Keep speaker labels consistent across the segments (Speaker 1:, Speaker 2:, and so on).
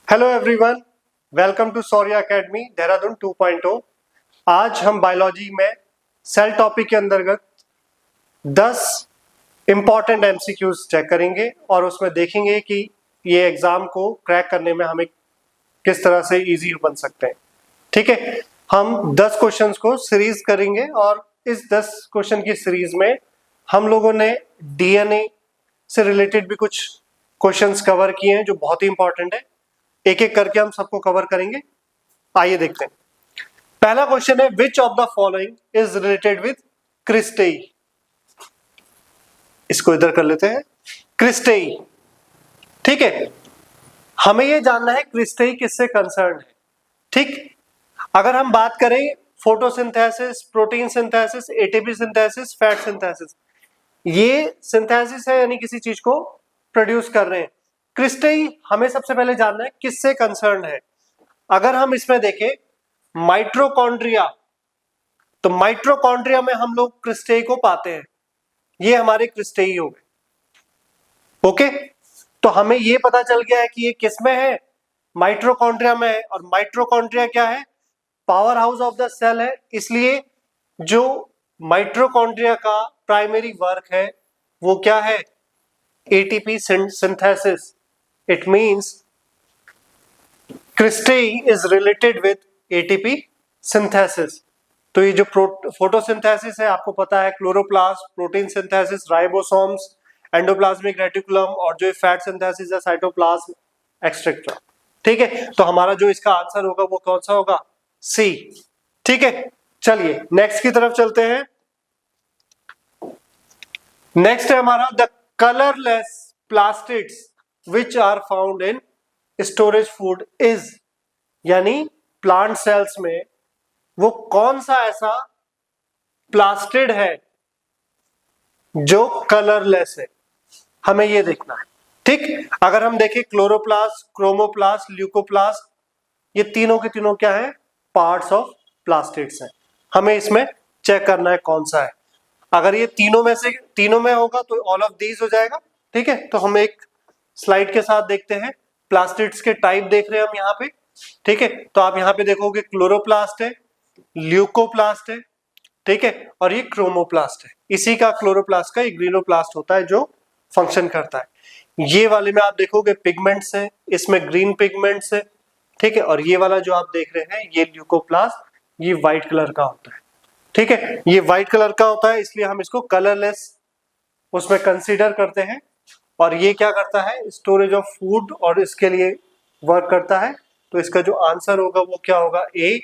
Speaker 1: Hello everyone, welcome to Saurya academy Dehradun 2.0। आज हम biology में सेल टॉपिक के अंतर्गत 10 इंपॉर्टेंट एमसीक्यूज चेक करेंगे और उसमें देखेंगे कि ये एग्जाम को क्रैक करने में हमें किस तरह से इजी बन सकते हैं। ठीक है, हम 10 क्वेश्चंस को सीरीज करेंगे और इस 10 क्वेश्चन की सीरीज में हम लोगों ने डीएनए से रिलेटेड भी कुछ क्वेश्चंस कवर किए हैं जो बहुत ही इंपॉर्टेंट है। एक एक करके हम सबको कवर करेंगे। आइए देखते हैं। पहला क्वेश्चन है, which of the following is related with क्रिस्टेई। इसको इधर कर लेते हैं, क्रिस्टेई। ठीक है, हमें यह जानना है क्रिस्टेई किससे कंसर्न है। ठीक, अगर हम बात करें photosynthesis, protein synthesis, ATP synthesis, fat synthesis, ये सिंथेसिस है यानी किसी चीज को प्रोड्यूस कर रहे हैं। क्रिस्टेई हमें सबसे पहले जानना है किससे कंसर्न है। अगर हम इसमें देखें माइटोकॉन्ड्रिया, तो माइटोकॉन्ड्रिया में हम लोग क्रिस्टेई को पाते हैं। ये हमारे क्रिस्टेई हो गए। ओके, तो हमें ये पता चल गया है कि ये किस में है, माइटोकॉन्ड्रिया में है। और माइटोकॉन्ड्रिया क्या है, power house of the cell है। इसलिए जो माइटोकॉन्ड्रिया का प्राइमरी वर्क है वो क्या है, ATP synthesis. It means cristae is related with ATP synthesis। तो ये जो फोटोसिंथेसिस है आपको पता है, chloroplast, protein synthesis, ribosomes, endoplasmic reticulum, और जो फैट सिंथेसिस है साइटोप्लाज्म एक्सेट्रा। ठीक है, तो हमारा जो इसका आंसर होगा वो कौन सा होगा, सी। ठीक है, चलिए नेक्स्ट की तरफ चलते हैं। नेक्स्ट है हमारा the colourless plastids which are found in storage food is, यानी प्लांट सेल्स में वो कौन सा ऐसा प्लास्टिड है जो कलरलेस है, हमें ये देखना है। ठीक, अगर हम देखें क्लोरोप्लास्ट, क्रोमोप्लास्ट, ल्यूकोप्लास्ट, ये तीनों के तीनों क्या है, पार्ट्स ऑफ प्लास्टिड्स हैं। हमें इसमें चेक करना है कौन सा है। अगर ये तीनों में होगा तो ऑल ऑफ दीज हो जाएगा। ठीक है, तो हम एक स्लाइड के साथ देखते हैं। प्लास्टिड्स के टाइप देख रहे हैं हम यहाँ पे। ठीक है, तो आप यहाँ पे देखोगे क्लोरोप्लास्ट है, ल्यूकोप्लास्ट है, ठीक है, और ये क्रोमोप्लास्ट है। इसी का क्लोरोप्लास्ट का एक ग्रीनोप्लास्ट होता है जो फंक्शन करता है। ये वाले में आप देखोगे पिगमेंट्स है, इसमें ग्रीन पिगमेंट्स है। ठीक है, और ये वाला जो आप देख रहे हैं ये ल्यूकोप्लास्ट, ये व्हाइट कलर का होता है। ठीक है, ये व्हाइट कलर का होता है, इसलिए हम इसको कलरलेस उसमें कंसीडर करते हैं। और ये क्या करता है, स्टोरेज ऑफ फूड और इसके लिए वर्क करता है। तो इसका जो आंसर होगा वो क्या होगा, ए,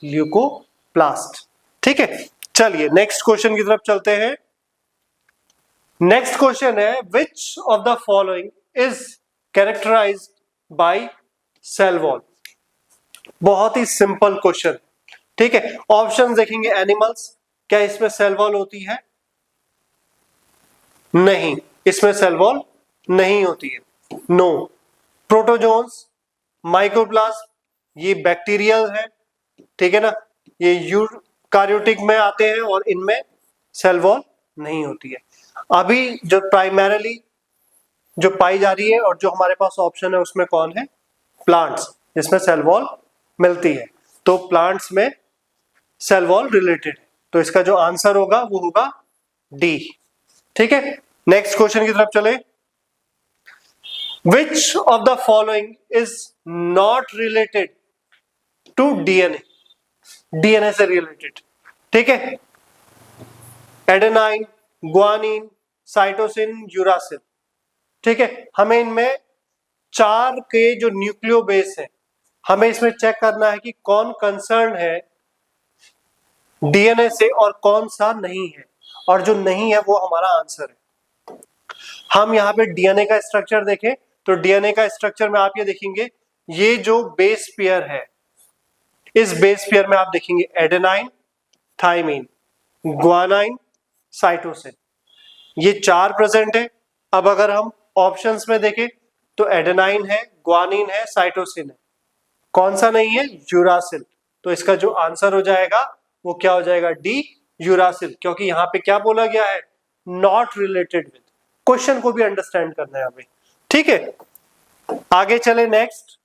Speaker 1: ल्यूकोप्लास्ट। ठीक है, चलिए नेक्स्ट क्वेश्चन की तरफ चलते हैं। नेक्स्ट क्वेश्चन है, which of the following is characterized by cell wall. बहुत ही सिंपल क्वेश्चन। ठीक है, ऑप्शंस देखेंगे। एनिमल्स, क्या इसमें सेल वॉल होती है, नहीं, इसमें सेल वॉल नहीं होती है, नो। प्रोटोजोन्स, माइक्रोप्लाज्म, ये बैक्टीरियल है, ठीक है ना, ये यूकार्योटिक में आते हैं और इनमें सेल वॉल नहीं होती है। अभी जो प्राइमरीली जो पाई जा रही है और जो हमारे पास ऑप्शन है उसमें कौन है, प्लांट्स, जिसमें सेल वॉल मिलती है। तो प्लांट्स में सेल वॉल रिलेटेड है, तो इसका जो आंसर होगा वो होगा डी। ठीक है, नेक्स्ट क्वेश्चन की तरफ चले। Which of the following is not related to DNA? DNA से रिलेटेड, ठीक है, एडेनाइन, ग्वानिन, साइटोसिन, यूरासिल। ठीक है, हमें इनमें 4 के जो न्यूक्लियो बेस है, हमें इसमें चेक करना है कि कौन कंसर्न है डीएनए से और कौन सा नहीं है, और जो नहीं है वो हमारा आंसर है। हम यहाँ पे डीएनए का स्ट्रक्चर देखें तो डीएनए का स्ट्रक्चर में आप ये देखेंगे, ये जो बेस पेयर है, इस बेस पेयर में आप देखेंगे एडेनाइन, थाइमिन, ग्वानाइन, साइटोसिन, ये 4 प्रेजेंट है। अब अगर हम ऑप्शंस में देखें तो एडेनाइन है, ग्वानिन है, साइटोसिन है, कौन सा नहीं है, यूरासिल। तो इसका जो आंसर हो जाएगा वो क्या हो जाएगा, डी, यूरासिल, क्योंकि यहाँ पे क्या बोला गया है, नॉट रिलेटेड विद। क्वेश्चन को भी अंडरस्टैंड करना है हमें। ठीक है, आगे चले नेक्स्ट।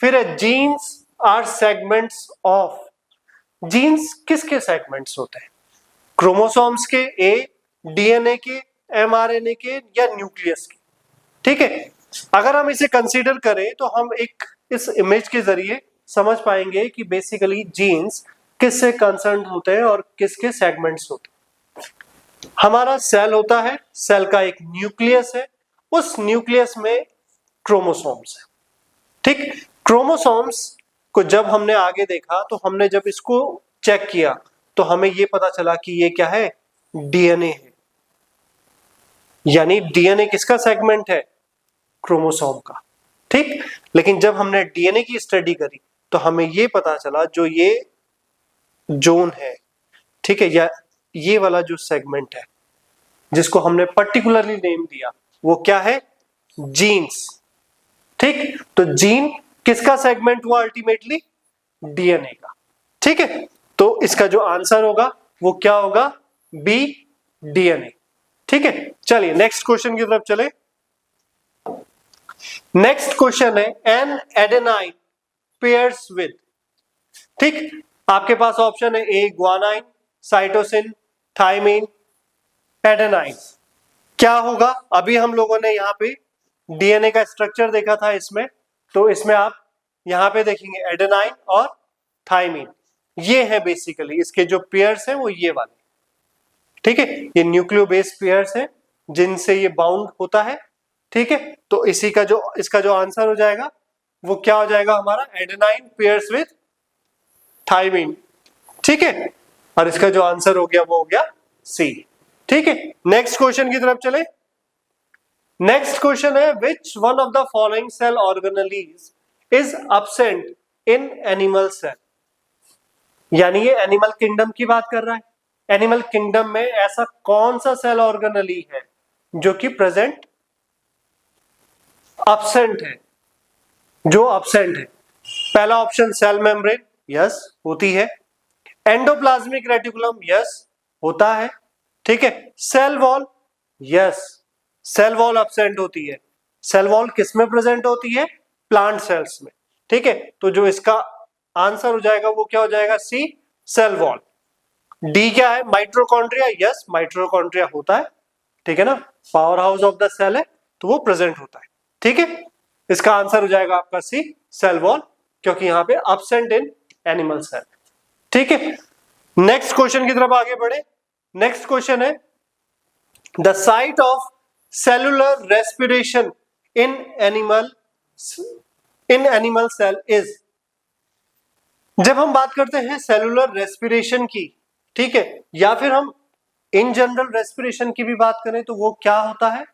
Speaker 1: फिर है genes are segments of, genes किसके सेगमेंट्स होते हैं? क्रोमोसोम्स के, ए, डीएनए के, एमआरएनए के या न्यूक्लियस के। ठीक है, अगर हम इसे कंसीडर करें तो हम एक इस इमेज के जरिए समझ पाएंगे कि बेसिकली जीन्स किससे कंसर्न होते हैं और किसके सेगमेंट्स होते हैं। हमारा सेल होता है, सेल का एक न्यूक्लियस है, उस न्यूक्लियस में क्रोमोसोम्स है। ठीक, क्रोमोसोम्स को जब हमने आगे देखा तो हमने जब इसको चेक किया तो हमें ये पता चला कि ये क्या है, डीएनए है। यानी डीएनए किसका सेगमेंट है? क्रोमोसोम का। ठीक, लेकिन जब हमने डीएनए की स्टडी करी तो हमें ये पता चला जो ये जोन है, ठीक है, या ये वाला जो सेगमेंट है जिसको हमने पर्टिकुलरली नेम दिया वो क्या है? जीन्स। ठीक, तो जीन किसका सेगमेंट हुआ अल्टीमेटली? डीएनए का। ठीक है, तो इसका जो आंसर होगा वो क्या होगा? B, DNA. ठीक है, चलिए नेक्स्ट क्वेश्चन की तरफ चले। नेक्स्ट क्वेश्चन है एन एडेनाइन पेयर्स विद। ठीक, आपके पास ऑप्शन है A guanine, cytosine, thymine, adenine. क्या होगा? अभी हम लोगों ने यहाँ पे डीएनए का स्ट्रक्चर देखा था इसमें, तो इसमें आप यहाँ पे देखेंगे एडेनाइन और थाइमिन, ये है बेसिकली इसके जो पेयर्स हैं वो ये वाले। ठीक है, ये न्यूक्लियो बेस पेयर्स हैं जिनसे ये बाउंड होता है। ठीक है, तो इसी का जो इसका जो आंसर हो जाएगा वो क्या हो जाएगा हमारा? Adenine pairs with thymine. ठीक है, और इसका जो आंसर हो गया वो हो गया सी। ठीक है, नेक्स्ट क्वेश्चन की तरफ चले। नेक्स्ट क्वेश्चन है which one of the following cell organelles is absent in animal cell. यानी ये एनिमल किंगडम की बात कर रहा है। एनिमल किंगडम में ऐसा कौन सा सेल ऑर्गेनेली है जो कि प्रेजेंट एब्सेंट है, जो एब्सेंट है? पहला ऑप्शन सेल मेम्ब्रेन, यस होती है। एंडोप्लाज्मिक रेटिकुलम, यस होता है। ठीक है, cell wall, yes cell wall absent होती है। सेल वॉल किस में प्रेजेंट होती है? प्लांट सेल्स में। ठीक है, तो जो इसका आंसर हो जाएगा वो क्या हो जाएगा? सी, सेल वॉल। डी क्या है? माइटोकॉन्ड्रिया, यस माइटोकॉन्ड्रिया होता है। ठीक है ना, power house of the cell है तो वो प्रेजेंट होता है। ठीक है, इसका आंसर हो जाएगा आपका सी, सेल वॉल, क्योंकि यहां पे एब्सेंट इन एनिमल सेल। ठीक है, नेक्स्ट क्वेश्चन की तरफ आगे बढ़े। नेक्स्ट क्वेश्चन है the site of cellular respiration in animal cell is. जब हम बात करते हैं सेलुलर रेस्पिरेशन की, ठीक है, या फिर हम इन जनरल रेस्पिरेशन की भी बात करें तो वो क्या होता है?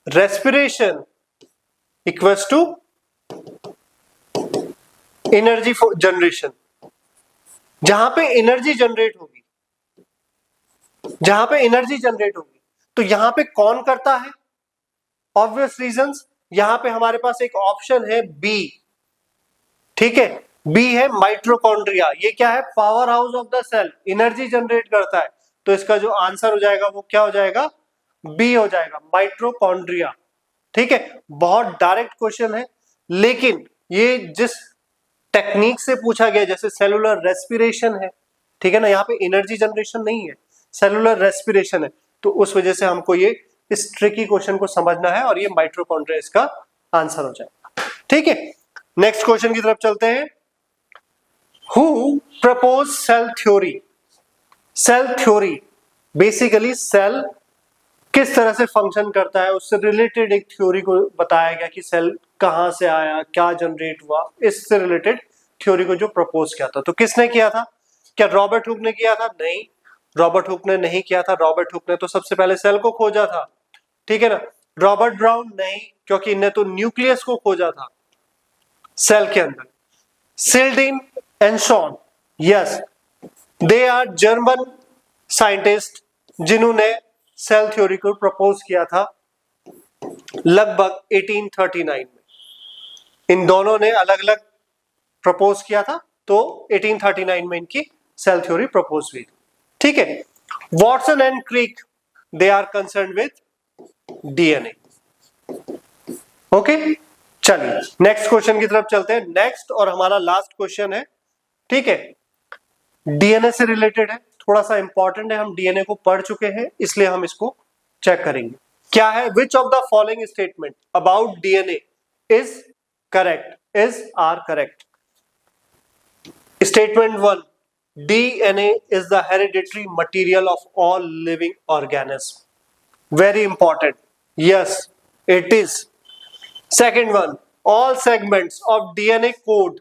Speaker 1: Respiration equals to energy generation. जहां पे एनर्जी जनरेट होगी, जहां पे एनर्जी जनरेट होगी तो यहां पे कौन करता है? ऑब्वियस रीजंस, यहां पे हमारे पास एक ऑप्शन है बी। ठीक है, बी है माइटोकॉन्ड्रिया। ये क्या है? Power house of the cell, energy generate करता है। तो इसका जो आंसर हो जाएगा वो क्या हो जाएगा? बी हो जाएगा, माइटोकॉन्ड्रिया। ठीक है, बहुत डायरेक्ट क्वेश्चन है, लेकिन ये जिस टेक्निक से पूछा गया, जैसे सेलुलर रेस्पिरेशन है, ठीक है ना, यहाँ पे एनर्जी जनरेशन नहीं है, सेलुलर रेस्पिरेशन है, तो उस वजह से हमको ये इस ट्रिकी क्वेश्चन को समझना है और ये माइटोकॉन्ड्रिया इसका आंसर हो जाएगा। ठीक है, नेक्स्ट क्वेश्चन की तरफ चलते हैं। Who propose cell theory? Cell theory basically cell किस तरह से फंक्शन करता है उससे रिलेटेड एक थ्योरी को बताया गया कि सेल कहां से आया, क्या जनरेट हुआ, इससे रिलेटेड थ्योरी को जो प्रपोज किया था। तो किसने किया था? क्या रॉबर्ट हुक ने किया था? नहीं, रॉबर्ट हुक ने नहीं किया था। रॉबर्ट हुक ने तो सबसे पहले सेल को खोजा था। ठीक है ना। Robert brown? नहीं, क्योंकि इन्हें तो न्यूक्लियस को खोजा था सेल के अंदर। Schleiden and Schwann, yes they are German scientist जिन्होंने सेल थ्योरी को प्रपोज किया था लगभग 1839 में। इन दोनों ने अलग अलग प्रपोज किया था, तो 1839 में इनकी सेल थ्योरी प्रपोज हुई। ठीक है, Watson and Crick they are concern with DNA. Okay, चलिए नेक्स्ट क्वेश्चन की तरफ चलते हैं। नेक्स्ट और हमारा लास्ट क्वेश्चन है, ठीक है, डीएनए से रिलेटेड है, थोड़ा सा इंपॉर्टेंट है, हम डीएनए को पढ़ चुके हैं इसलिए हम इसको चेक करेंगे। क्या है, which of the following statement about DNA is correct, is are correct. Statement 1, DNA is the hereditary material of all living organisms. Very important. Yes, it is. Second one, all segments of DNA code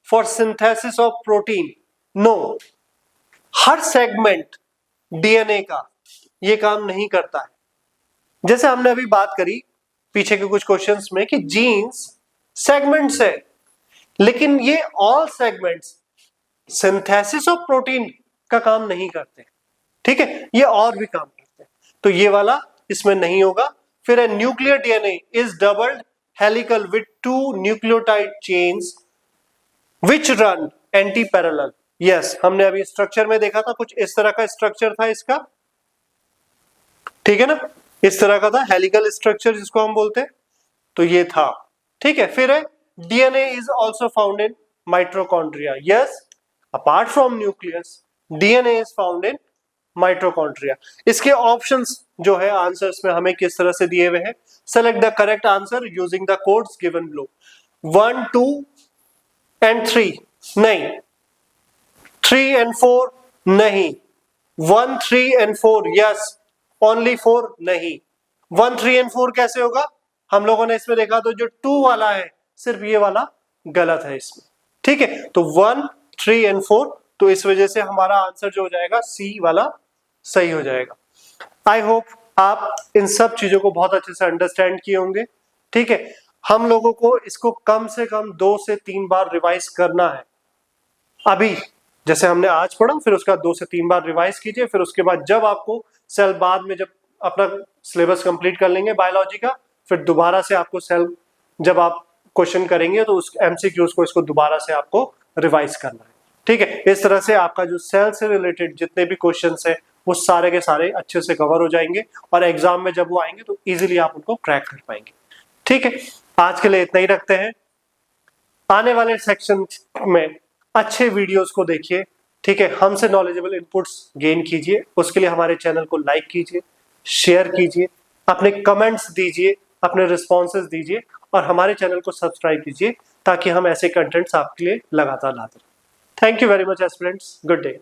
Speaker 1: for synthesis of protein. No, her segment DNA का ये काम नहीं करता है। जैसे हमने अभी बात करी पीछे के कुछ क्वेश्चंस में कि जीन्स सेगमेंट्स है, लेकिन ये all segments synthesis of protein का काम नहीं करते, ठीक है, ये और भी काम करते हैं, तो ये वाला इसमें नहीं होगा। फिर nuclear DNA is doubled helical with 2 nucleotide chains which run anti parallel. Yes, हमने अभी स्ट्रक्चर में देखा था, कुछ इस तरह का स्ट्रक्चर था इसका, ठीक है ना, इस तरह का था हेलिकल स्ट्रक्चर जिसको हम बोलते हैं, तो ये था, ठीक है। फिर है DNA is also found in mitochondria. Yes, apart from nucleus DNA is found in mitochondria। इसके ऑप्शंस जो है आंसर्स में हमें किस तरह से दिए हुए हैं, select the correct answer using the codes given below. 1, 2 and 3 नहीं, 3 and 4 नहीं, 1, 3 and 4 यस, ओनली 4 नहीं। 1, 3 and 4 कैसे होगा, हम लोगों ने इसमें देखा तो जो 2 वाला है सिर्फ ये वाला गलत है इसमें, ठीक है, तो 1, 3 and 4, तो इस वजह से हमारा आंसर जो हो जाएगा सी वाला सही हो जाएगा। आई होप आप इन सब चीजों को बहुत अच्छे से अंडरस्टैंड किए होंगे, ठीक है। हम लोगों को इसको कम से कम 2 से 3 बार रिवाइज करना है। अभी जैसे हमने आज पढ़ा, फिर उसका 2 से 3 बार रिवाइज कीजिए, फिर उसके बाद जब आपको सेल बाद में जब अपना सिलेबस कंप्लीट कर लेंगे बायोलॉजी का, फिर दोबारा से आपको सेल जब आप क्वेश्चन करेंगे तो उस एमसीक्यूज को इसको दोबारा से आपको रिवाइज करना है, ठीक है। इस तरह से आपका जो सेल से रिलेटेड जितने भी क्वेश्चंस है वो सारे के सारे अच्छे से कवर हो जाएंगे और एग्जाम में जब वो आएंगे तो इजीली आप उनको क्रैक कर पाएंगे, ठीक है। आज के लिए इतना ही रखते हैं, आने वाले सेक्शन में अच्छे वीडियोस को देखिए, ठीक है, हमसे नॉलेजेबल इनपुट्स गेन कीजिए। उसके लिए हमारे चैनल को लाइक कीजिए, शेयर कीजिए, अपने कमेंट्स दीजिए, अपने रिस्पॉन्सेज दीजिए और हमारे चैनल को सब्सक्राइब कीजिए ताकि हम ऐसे कंटेंट्स आपके लिए लगातार लाते रहें। Thank you very much aspirants, good day.